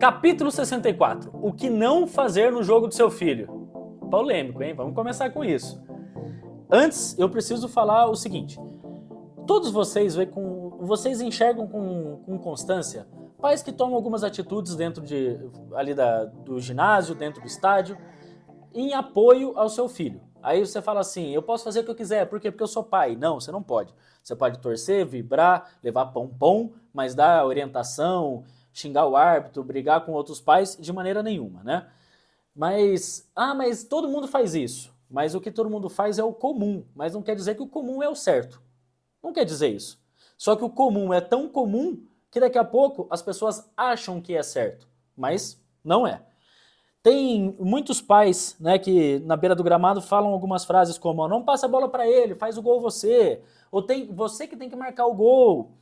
Capítulo 64. O que não fazer no jogo do seu filho. Polêmico, hein? Vamos começar com isso. Antes, eu preciso falar o seguinte. Todos vocês enxergam com constância pais que tomam algumas atitudes dentro do ginásio, dentro do estádio, em apoio ao seu filho. Aí você fala assim, eu posso fazer o que eu quiser, por quê? Porque eu sou pai. Não, você não pode. Você pode torcer, vibrar, levar pompom, mas dar orientação, xingar o árbitro, brigar com outros pais, de maneira nenhuma, né? Mas todo mundo faz isso. Mas o que todo mundo faz é o comum, mas não quer dizer que o comum é o certo. Não quer dizer isso. Só que o comum é tão comum que daqui a pouco as pessoas acham que é certo, mas não é. Tem muitos pais, né, que na beira do gramado falam algumas frases como não passa a bola para ele, faz o gol você, ou tem você que tem que marcar o gol.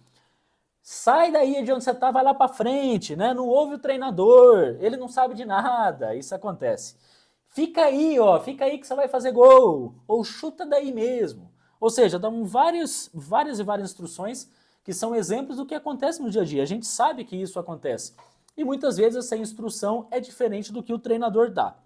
Sai daí de onde você tá, vai lá para frente, né? Não ouve o treinador, ele não sabe de nada. Isso acontece. Fica aí, ó, fica aí que você vai fazer gol, ou chuta daí mesmo. Ou seja, dão várias instruções que são exemplos do que acontece no dia a dia. A gente sabe que isso acontece. E muitas vezes essa instrução é diferente do que o treinador dá.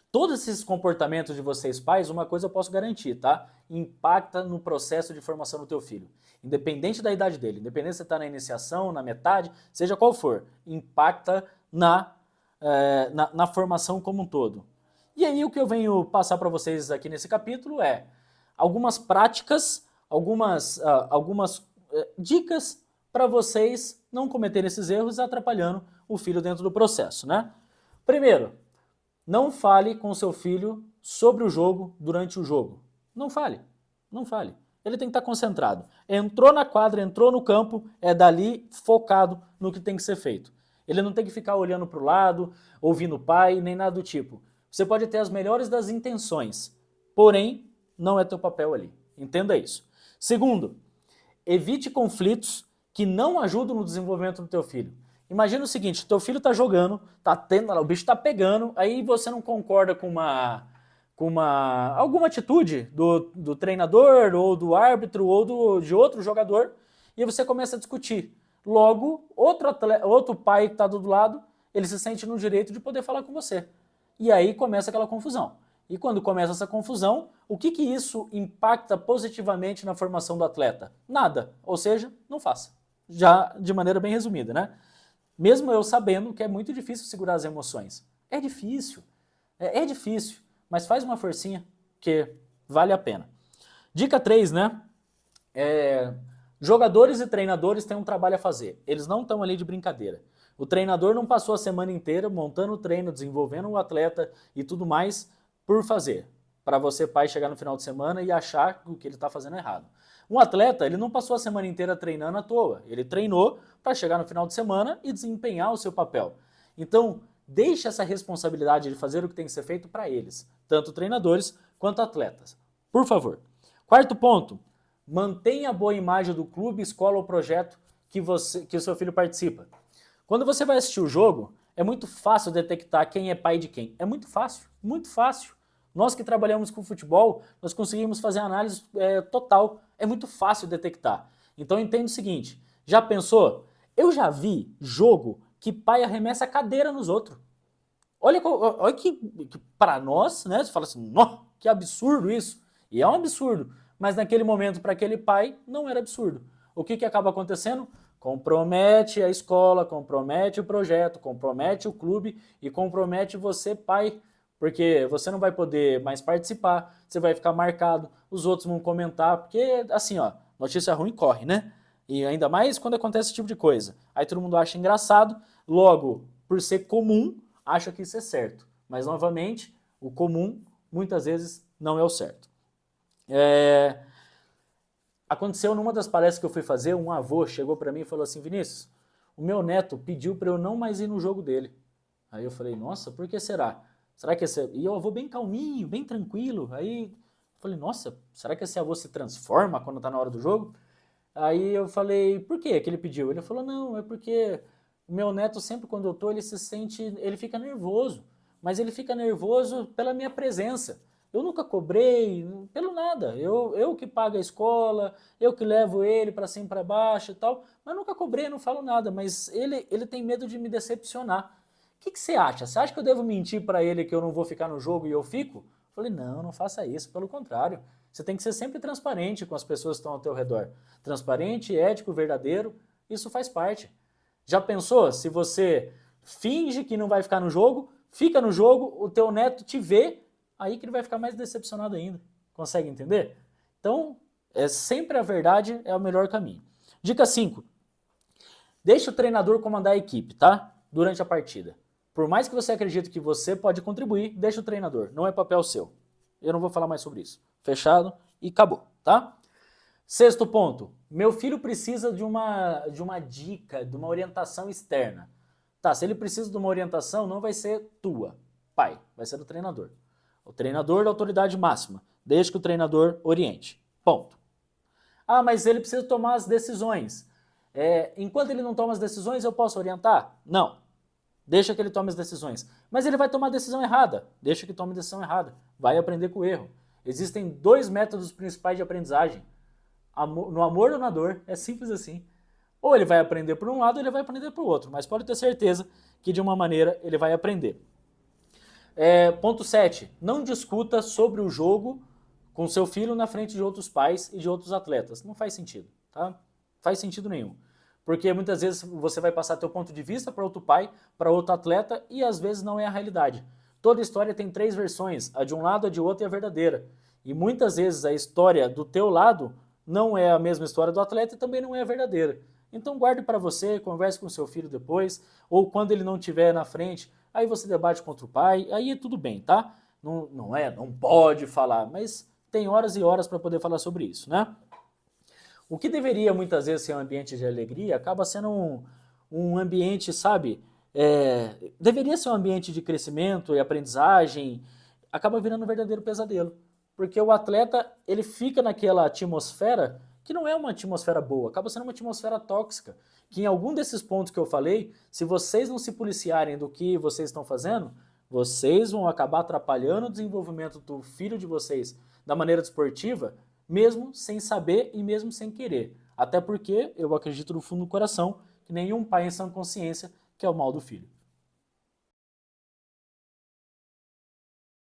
Todos esses comportamentos de vocês pais, uma coisa eu posso garantir, tá? Impacta no processo de formação do teu filho. Independente da idade dele, independente se você está na iniciação, na metade, seja qual for, impacta na formação como um todo. E aí o que eu venho passar para vocês aqui nesse capítulo é algumas práticas, algumas dicas para vocês não cometerem esses erros atrapalhando o filho dentro do processo, né? Primeiro, não fale com seu filho sobre o jogo durante o jogo. Não fale, não fale. Ele tem que estar concentrado. Entrou na quadra, entrou no campo, é dali focado no que tem que ser feito. Ele não tem que ficar olhando para o lado, ouvindo o pai, nem nada do tipo. Você pode ter as melhores das intenções, porém, não é teu papel ali. Entenda isso. Segundo, evite conflitos que não ajudam no desenvolvimento do teu filho. Imagina o seguinte, teu filho tá jogando, o bicho tá pegando, aí você não concorda com alguma atitude do treinador, ou do árbitro, ou de outro jogador, e você começa a discutir. Logo, outro pai que está do lado, ele se sente no direito de poder falar com você. E aí começa aquela confusão. E quando começa essa confusão, o que isso impacta positivamente na formação do atleta? Nada. Ou seja, não faça. Já de maneira bem resumida, né? Mesmo eu sabendo que é muito difícil segurar as emoções. É difícil. É difícil. Mas faz uma forcinha que vale a pena. Dica 3, né? Jogadores e treinadores têm um trabalho a fazer. Eles não estão ali de brincadeira. O treinador não passou a semana inteira montando o treino, desenvolvendo o atleta e tudo mais por fazer. Para você, pai, chegar no final de semana e achar que o que ele está fazendo é errado. Um atleta, ele não passou a semana inteira treinando à toa. Ele treinou para chegar no final de semana e desempenhar o seu papel. Então, deixe essa responsabilidade de fazer o que tem que ser feito para eles, tanto treinadores quanto atletas. Por favor. Quarto ponto, mantenha a boa imagem do clube, escola ou projeto que o seu filho participa. Quando você vai assistir o jogo, é muito fácil detectar quem é pai de quem. É muito fácil, muito fácil. Nós que trabalhamos com futebol, nós conseguimos fazer análise total. É muito fácil detectar. Então entenda o seguinte, já pensou? Eu já vi jogo que pai arremessa a cadeira nos outros. Olha que para nós, né? Você fala assim, que absurdo isso. E é um absurdo. Mas naquele momento, para aquele pai, não era absurdo. O que acaba acontecendo? Compromete a escola, compromete o projeto, compromete o clube e compromete você, pai. Porque você não vai poder mais participar, você vai ficar marcado, os outros vão comentar, porque assim, ó, notícia ruim corre, né? E ainda mais quando acontece esse tipo de coisa. Aí todo mundo acha engraçado, logo, por ser comum, acha que isso é certo. Mas, novamente, o comum, muitas vezes, não é o certo. Aconteceu numa das palestras que eu fui fazer, um avô chegou para mim e falou assim, Vinícius, o meu neto pediu para eu não mais ir no jogo dele. Aí eu falei, nossa, por que será? Será que esse... E o avô bem calminho, bem tranquilo. Aí eu falei, nossa, será que esse avô se transforma quando tá na hora do jogo? Aí eu falei, por que ele pediu? Ele falou, não, é porque o meu neto sempre quando eu tô, ele fica nervoso. Mas ele fica nervoso pela minha presença. Eu nunca cobrei pelo nada. Eu que pago a escola, eu que levo ele para cima e para baixo e tal, mas nunca cobrei, não falo nada. Mas ele tem medo de me decepcionar. O que você acha? Você acha que eu devo mentir para ele que eu não vou ficar no jogo e eu fico? Eu falei, não, não faça isso, pelo contrário. Você tem que ser sempre transparente com as pessoas que estão ao teu redor. Transparente, ético, verdadeiro, isso faz parte. Já pensou se você finge que não vai ficar no jogo, fica no jogo, o teu neto te vê, aí que ele vai ficar mais decepcionado ainda. Consegue entender? Então, sempre a verdade é o melhor caminho. Dica 5. Deixe o treinador comandar a equipe, tá? Durante a partida. Por mais que você acredite que você pode contribuir, deixa o treinador. Não é papel seu. Eu não vou falar mais sobre isso. Fechado e acabou, tá? Sexto ponto. Meu filho precisa de uma dica, de uma orientação externa. Tá, se ele precisa de uma orientação, não vai ser tua, pai, vai ser do treinador. O treinador da autoridade máxima. Deixa que o treinador oriente. Ponto. Ah, mas ele precisa tomar as decisões. Enquanto ele não toma as decisões, eu posso orientar? Não. Deixa que ele tome as decisões. Mas ele vai tomar a decisão errada. Deixa que tome a decisão errada. Vai aprender com o erro. Existem 2 métodos principais de aprendizagem. No amor ou na dor. É simples assim. Ou ele vai aprender por um lado ou ele vai aprender por outro. Mas pode ter certeza que de uma maneira ele vai aprender. Ponto 7. Não discuta sobre o jogo com seu filho na frente de outros pais e de outros atletas. Não faz sentido, tá? Faz sentido nenhum. Porque muitas vezes você vai passar teu ponto de vista para outro pai, para outro atleta, e às vezes não é a realidade. Toda história tem 3 versões, a de um lado, a de outro e a verdadeira. E muitas vezes a história do teu lado não é a mesma história do atleta e também não é a verdadeira. Então guarde para você, converse com seu filho depois, ou quando ele não estiver na frente, aí você debate contra o pai, aí é tudo bem, tá? Não pode falar, mas tem horas e horas para poder falar sobre isso, né? O que deveria muitas vezes ser um ambiente de alegria acaba sendo um ambiente, sabe? Deveria ser um ambiente de crescimento e aprendizagem, acaba virando um verdadeiro pesadelo. Porque o atleta, ele fica naquela atmosfera que não é uma atmosfera boa, acaba sendo uma atmosfera tóxica. Que em algum desses pontos que eu falei, se vocês não se policiarem do que vocês estão fazendo, vocês vão acabar atrapalhando o desenvolvimento do filho de vocês da maneira desportiva, mesmo sem saber e mesmo sem querer. Até porque eu acredito no fundo do coração que nenhum pai em sã consciência quer o mal do filho.